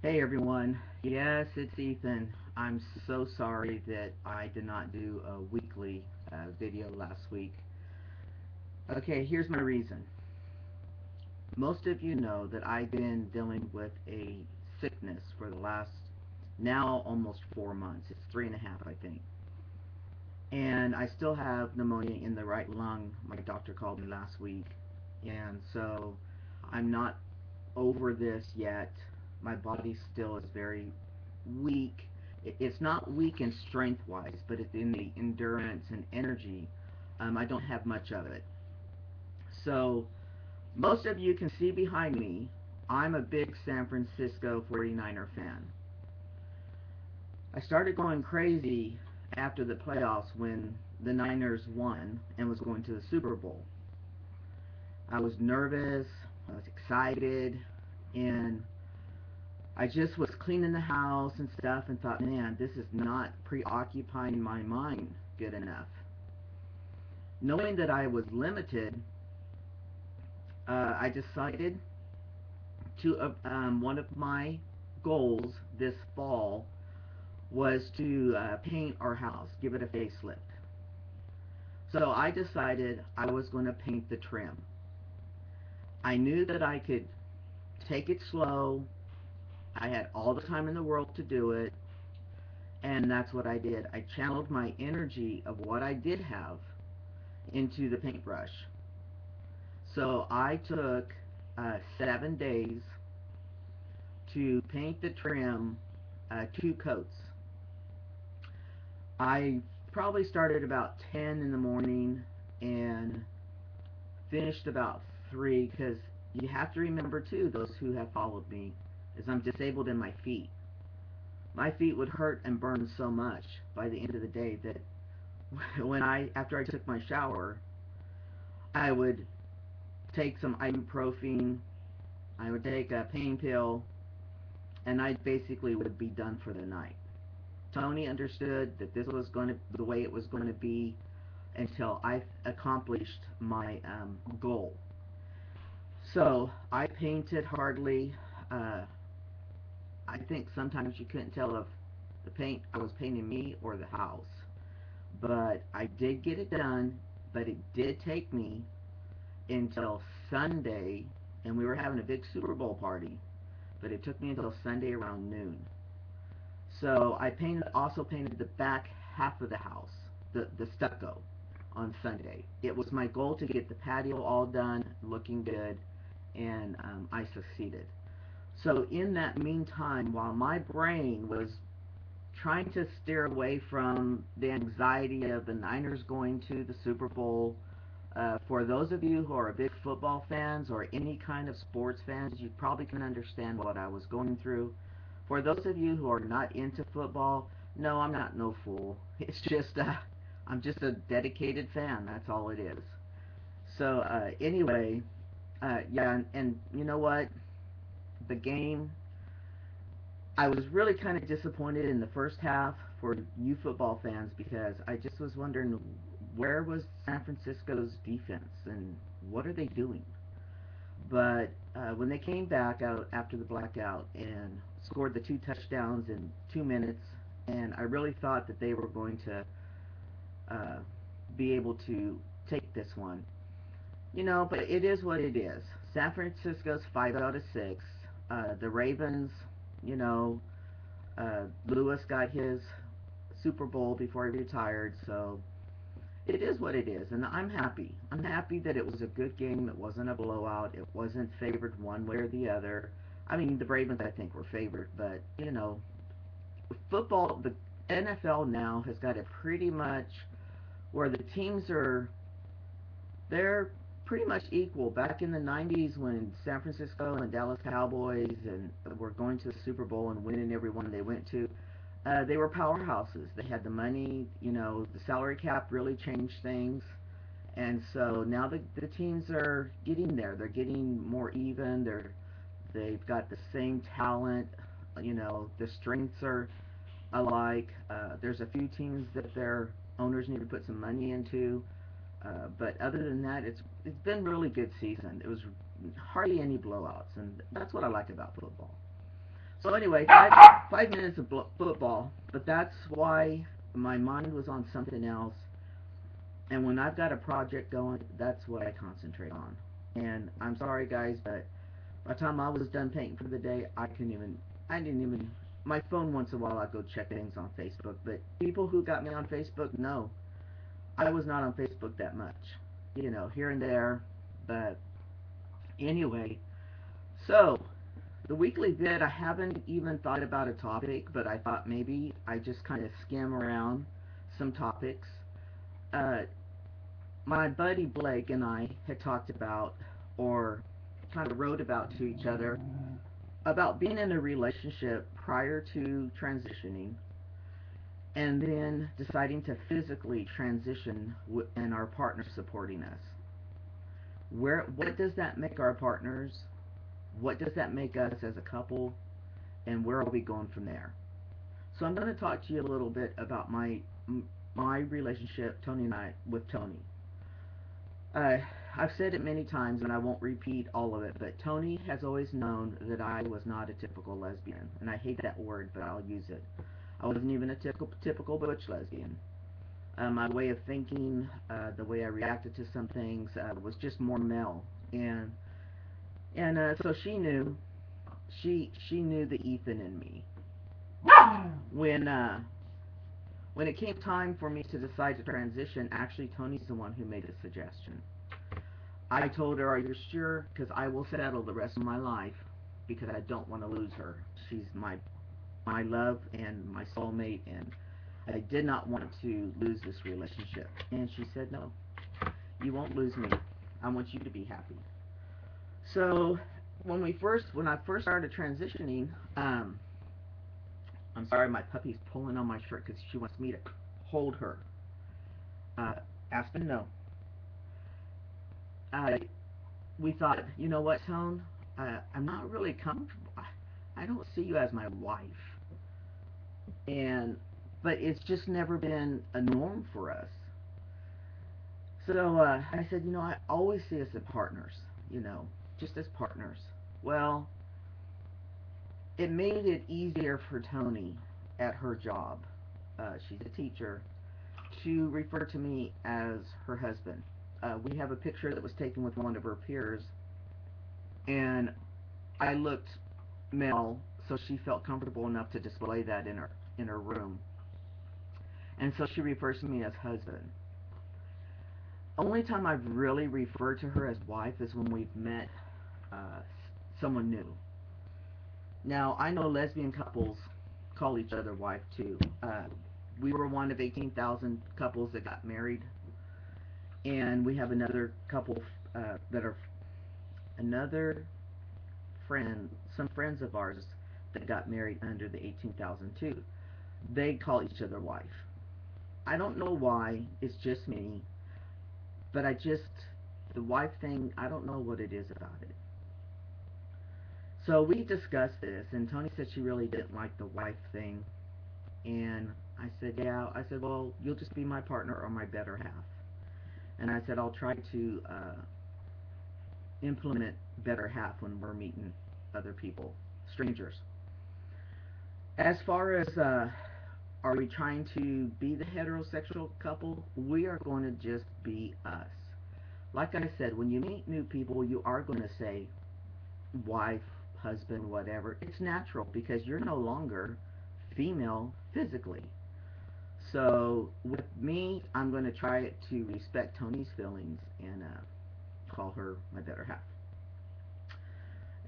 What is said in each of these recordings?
Hey everyone, yes, it's Ethan. I'm so sorry that I did not do a weekly video last week. Okay, here's my reason. Most of you know that I've been dealing with a sickness for the last now almost 4 months. It's 3.5, I think. And I still have pneumonia in the right lung. My doctor called me last week. And so I'm not over this yet. My body still is very weak. It's not weak in strength wise, but it's in the endurance and energy. I don't have much of it. So most of you can see behind me, I'm a big San Francisco 49er fan. I started going crazy after the playoffs when the Niners won and was going to the Super Bowl. I was nervous, I was excited, and I just was cleaning the house and stuff and thought, man, this is not preoccupying my mind good enough. Knowing that I was limited, I decided to, one of my goals this fall was to paint our house, give it a facelift. So I decided I was going to paint the trim. I knew that I could take it slow. I had all the time in the world to do it. And that's what I did. I channeled my energy of what I did have into the paintbrush. So I took 7 days to paint the trim 2 coats. I probably started about 10 in the morning and finished about 3 because you have to remember too, those who have followed me, is I'm disabled in my feet. My feet would hurt and burn so much by the end of the day that after I took my shower, I would take some ibuprofen, I would take a pain pill, and I basically would be done for the night. Toni understood that this was going to the way it was going to be until I accomplished my goal. So I painted hardly. Uh, I think sometimes you couldn't tell if the paint I was painting me or the house, but I did get it done. But it did take me until Sunday, and we were having a big Super Bowl party. But it took me until Sunday around noon. So I also painted the back half of the house, the stucco, on Sunday. It was my goal to get the patio all done, looking good, and I succeeded. So in that meantime, while my brain was trying to steer away from the anxiety of the Niners going to the Super Bowl, for those of you who are big football fans or any kind of sports fans, you probably can understand what I was going through. For those of you who are not into football, no, I'm not no fool. It's just I'm just a dedicated fan. That's all it is. So anyway, yeah, and you know what? The game. I was really kind of disappointed in the first half for you football fans because I just was wondering where was San Francisco's defense and what are they doing? But when they came back out after the blackout and scored the 2 touchdowns in 2 minutes, and I really thought that they were going to uh, be able to take this one. But it is what it is. San Francisco's 5 out of 6. The Ravens, you know, Lewis got his Super Bowl before he retired, so it is what it is, and I'm happy. I'm happy that it was a good game. It wasn't a blowout. It wasn't favored one way or the other. I mean, the Ravens, I think, were favored, but, football, the NFL now has got it pretty much where the teams they're pretty much equal. Back in the 90s when San Francisco and Dallas Cowboys and were going to the Super Bowl and winning every one they went to, they were powerhouses. They had the money, the salary cap really changed things. And so now the teams are getting there. They're getting more even. They've got the same talent. The strengths are alike. There's a few teams that their owners need to put some money into. But other than that, it's been really good season. It was hardly any blowouts, and that's what I like about football. So anyway, 5 minutes of football, but that's why my mind was on something else. And when I've got a project going, that's what I concentrate on. And I'm sorry, guys, but by the time I was done painting for the day, I didn't even, my phone once in a while I'd go check things on Facebook. But people who got me on Facebook, no, I was not on Facebook that much. Here and there. But anyway, so the weekly vid, I haven't even thought about a topic, but I thought maybe I just kind of skim around some topics. Uh, my buddy Blake and I had talked about, or kind of wrote about to each other, about being in a relationship prior to transitioning and then deciding to physically transition and our partner supporting us. What does that make our partners? What does that make us as a couple? And where are we going from there? So I'm going to talk to you a little bit about my relationship, Toni and I, with Toni. Uh, I've said it many times, and I won't repeat all of it, but Toni has always known that I was not a typical lesbian, and I hate that word, but I'll use it. I wasn't even a typical butch lesbian. My way of thinking, the way I reacted to some things, was just more male, and so she knew, she knew the Ethan in me. When when it came time for me to decide to transition, actually Toni's the one who made the suggestion. I told her, "Are you sure? Because I will settle the rest of my life because I don't want to lose her. She's my love and my soulmate, and I did not want to lose this relationship." And she said, "No, you won't lose me. I want you to be happy." So when I first started transitioning, I'm sorry, my puppy's pulling on my shirt because she wants me to hold her. Uh, Aspen, no. Uh, we thought, you know what, Tone? I'm not really comfortable. I don't see you as my wife, and but it's just never been a norm for us. So I said, I always see us as partners, just as partners. Well, it made it easier for Toni at her job. She's a teacher, to refer to me as her husband. We have a picture that was taken with one of her peers, and I looked male, so she felt comfortable enough to display that in her room, and so she refers to me as husband. Only time I've really referred to her as wife is when we've met uh, someone new. Now I know lesbian couples call each other wife too. We were one of 18,000 couples that got married, and we have another couple that are another friend, some friends of ours that got married under the 18,000 too. They call each other wife. I don't know why. It's just me, but the wife thing. I don't know what it is about it. So we discussed this, and Toni said she really didn't like the wife thing, and I said, yeah. I said, well, you'll just be my partner or my better half. And I said, I'll try to implement better half when we're meeting other people, strangers. As far as are we trying to be the heterosexual couple, we are going to just be us. Like I said, when you meet new people, you are going to say wife, husband, whatever. It's natural because you're no longer female physically. So with me, I'm going to try to respect Toni's feelings and call her my better half.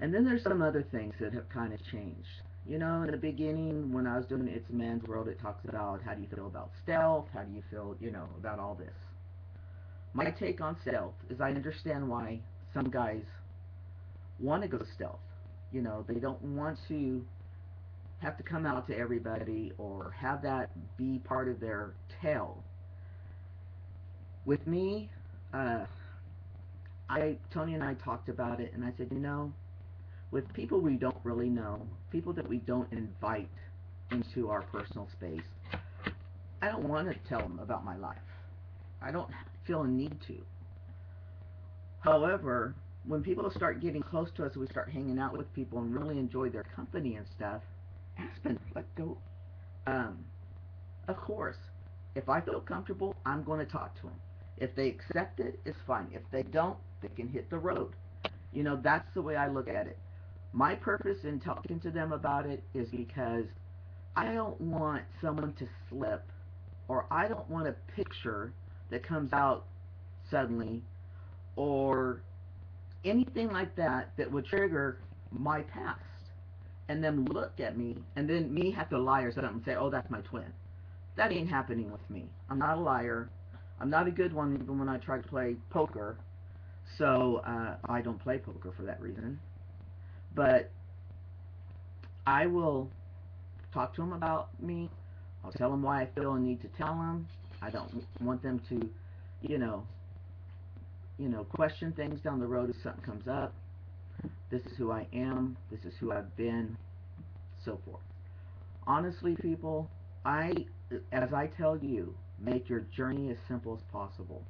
And then there's some other things that have kind of changed. In the beginning, when I was doing It's a Man's World, it talks about how do you feel about stealth, how do you feel, about all this. My take on stealth is I understand why some guys want to go stealth. They don't want to have to come out to everybody or have that be part of their tale. With me, uh, Toni and I talked about it, and I said, with people we don't really know, people that we don't invite into our personal space, I don't want to tell them about my life. I don't feel a need to. However, when people start getting close to us, we start hanging out with people and really enjoy their company and stuff, ask them, let go. Um, of course, if I feel comfortable, I'm going to talk to them. If they accept it, it's fine. If they don't, they can hit the road. That's the way I look at it. My purpose in talking to them about it is because I don't want someone to slip, or I don't want a picture that comes out suddenly, or anything like that that would trigger my past, and then look at me, and then me have to lie or something and say, oh, that's my twin. That ain't happening with me. I'm not a liar. I'm not a good one even when I try to play poker. So I don't play poker for that reason. But I will talk to them about me. I'll tell them why I feel a need to tell them. I don't want them to, you know, question things down the road if something comes up. This is who I am. This is who I've been. So forth. Honestly, people, as I tell you, make your journey as simple as possible.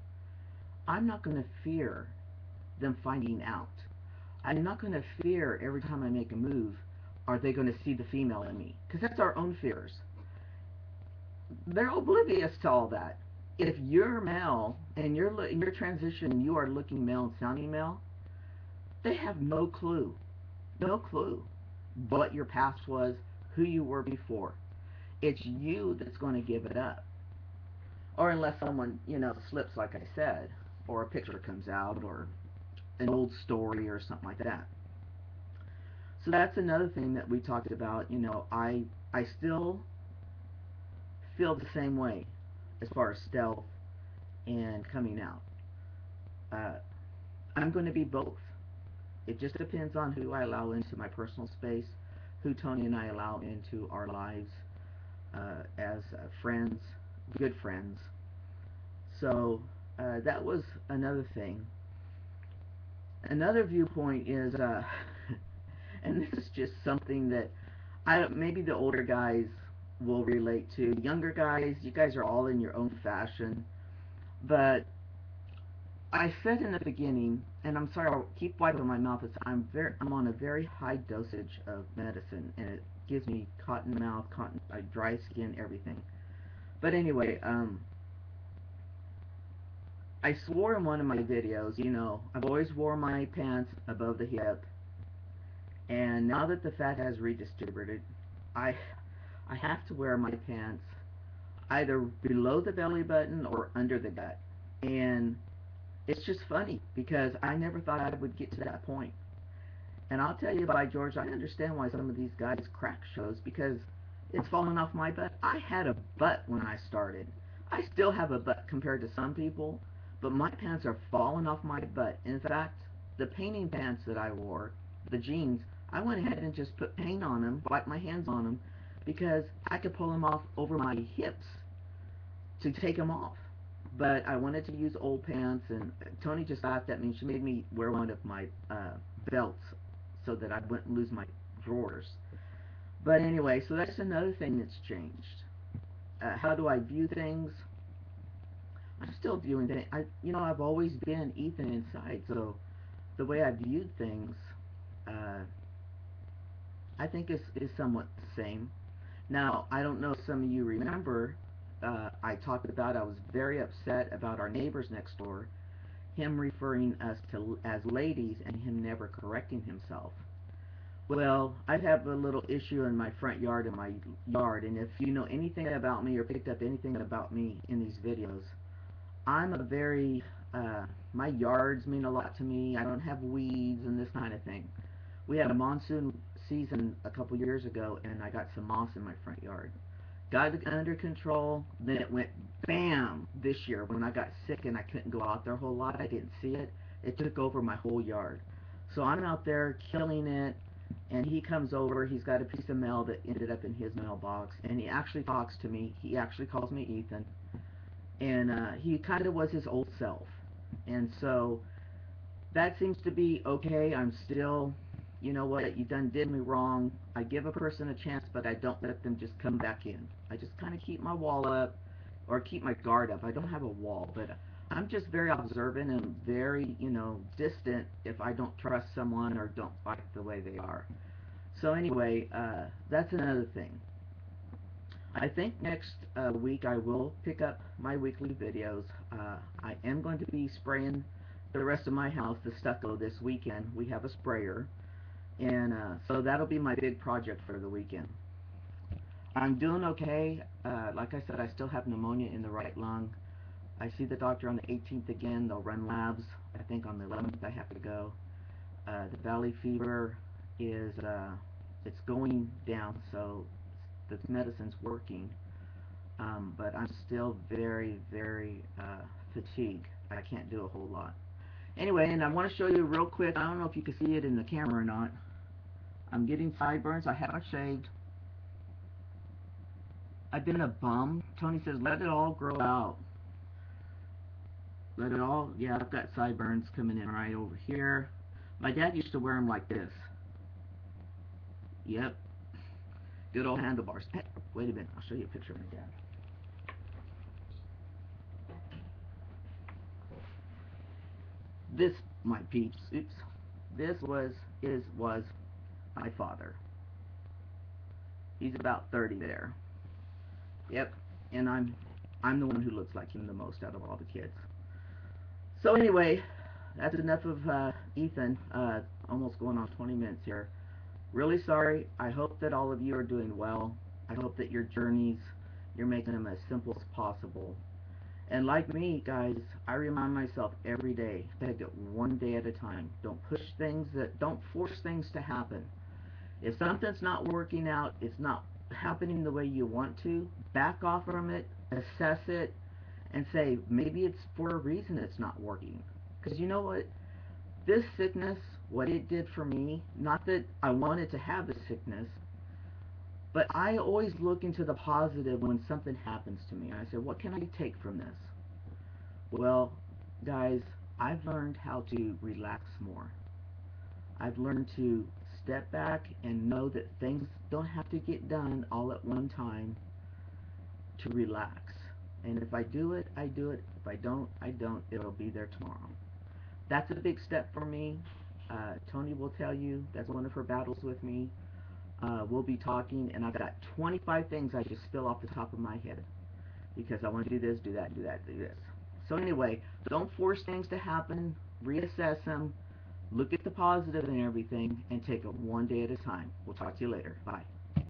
I'm not going to fear them finding out. I'm not going to fear every time I make a move, are they going to see the female in me? Because that's our own fears. They're oblivious to all that. If you're male and you're in your transition, you are looking male and sounding male, they have no clue, no clue what your past was, who you were before. It's you that's going to give it up. Or unless someone, slips, like I said, or a picture comes out, or an old story, or something like that. So that's another thing that we talked about. I still feel the same way as far as stealth and coming out. Uh, I'm going to be both. It just depends on who I allow into my personal space, who Toni and I allow into our lives as friends, good friends. So that was another thing. Another viewpoint is, and this is just something that maybe the older guys will relate to. Younger guys, you guys are all in your own fashion. But I said in the beginning, and I'm sorry, I'll keep wiping my mouth. I'm on a very high dosage of medicine, and it gives me cotton mouth, dry skin, everything. But anyway, I swore in one of my videos, I've always worn my pants above the hip, and now that the fat has redistributed, I I have to wear my pants either below the belly button or under the gut. And it's just funny because I never thought I would get to that point. And I'll tell you, by George, I understand why some of these guys crack shows because it's falling off my butt. I had a butt when I started. I still have a butt compared to some people, but my pants are falling off my butt. In fact, the painting pants that I wore, the jeans, I went ahead and just put paint on them, wiped my hands on them, because I could pull them off over my hips to take them off. But I wanted to use old pants, and Toni just laughed at me. She made me wear one of my belts so that I wouldn't lose my drawers. But anyway, so that's another thing that's changed. How do I view things? I'm still viewing things. I've always been Ethan inside, so the way I viewed things, uh, I think is somewhat the same. Now, I don't know if some of you remember, I talked about I was very upset about our neighbors next door, him referring us to as ladies and him never correcting himself. Well, I have a little issue in my front yard, and if you know anything about me or picked up anything about me in these videos, I'm a very, my yards mean a lot to me. I don't have weeds and this kind of thing. We had a monsoon season a couple years ago, and I got some moss in my front yard. Got it under control, then it went bam this year when I got sick and I couldn't go out there a whole lot. I didn't see it. It took over my whole yard. So I'm out there killing it, and he comes over. He's got a piece of mail that ended up in his mailbox, and he actually talks to me. He actually calls me Ethan, and he kind of was his old self. And so that seems to be okay. I'm still, you know what, you done did me wrong. I give a person a chance, but I don't let them just come back in. I just kind of keep my wall up, or keep my guard up. I don't have a wall, but I'm just very observant and very, distant if I don't trust someone or don't like the way they are. So anyway, that's another thing. I think next week I will pick up my weekly videos. I am going to be spraying the rest of my house, the stucco, this weekend. We have a sprayer, and so that'll be my big project for the weekend. I'm doing okay. Like I said, I still have pneumonia in the right lung. I see the doctor on the 18th again. They'll run labs. I think on the 11th I have to go. The valley fever is it's going down, so the medicine's working. But I'm still very, very fatigued. I can't do a whole lot. Anyway, and I want to show you real quick. I don't know if you can see it in the camera or not. I'm getting sideburns. I haven't shaved. I've been a bum. Tony says, let it all grow out. Let it all, yeah, I've got sideburns coming in right over here. My dad used to wear them like this. Yep. Good old handlebars. Hey, wait a minute. I'll show you a picture of my dad. This, my peeps, oops. This was my father. He's about 30 there. Yep. And I'm the one who looks like him the most out of all the kids. So anyway, that's enough of Ethan. Almost going on 20 minutes here. Really sorry. I hope that all of you are doing well. I hope that your journeys, you're making them as simple as possible. And like me, guys, I remind myself every day, take it one day at a time. Don't force things to happen. If something's not working out, it's not happening the way you want to, back off from it, assess it, and say, maybe it's for a reason it's not working. Because you know what? This sickness, what it did for me, not that I wanted to have the sickness, but I always look into the positive when something happens to me. I say, what can I take from this? Well, guys, I've learned how to relax more. I've learned to step back and know that things don't have to get done all at one time, to relax. And if I do it, I do it. If I don't, I don't. It'll be there tomorrow. That's a big step for me. Toni will tell you that's one of her battles with me. We'll be talking, and I've got 25 things I just spill off the top of my head because I want to do this, do that, do that, do this. So anyway, don't force things to happen. Reassess them. Look at the positive in everything and take it one day at a time. We'll talk to you later. Bye.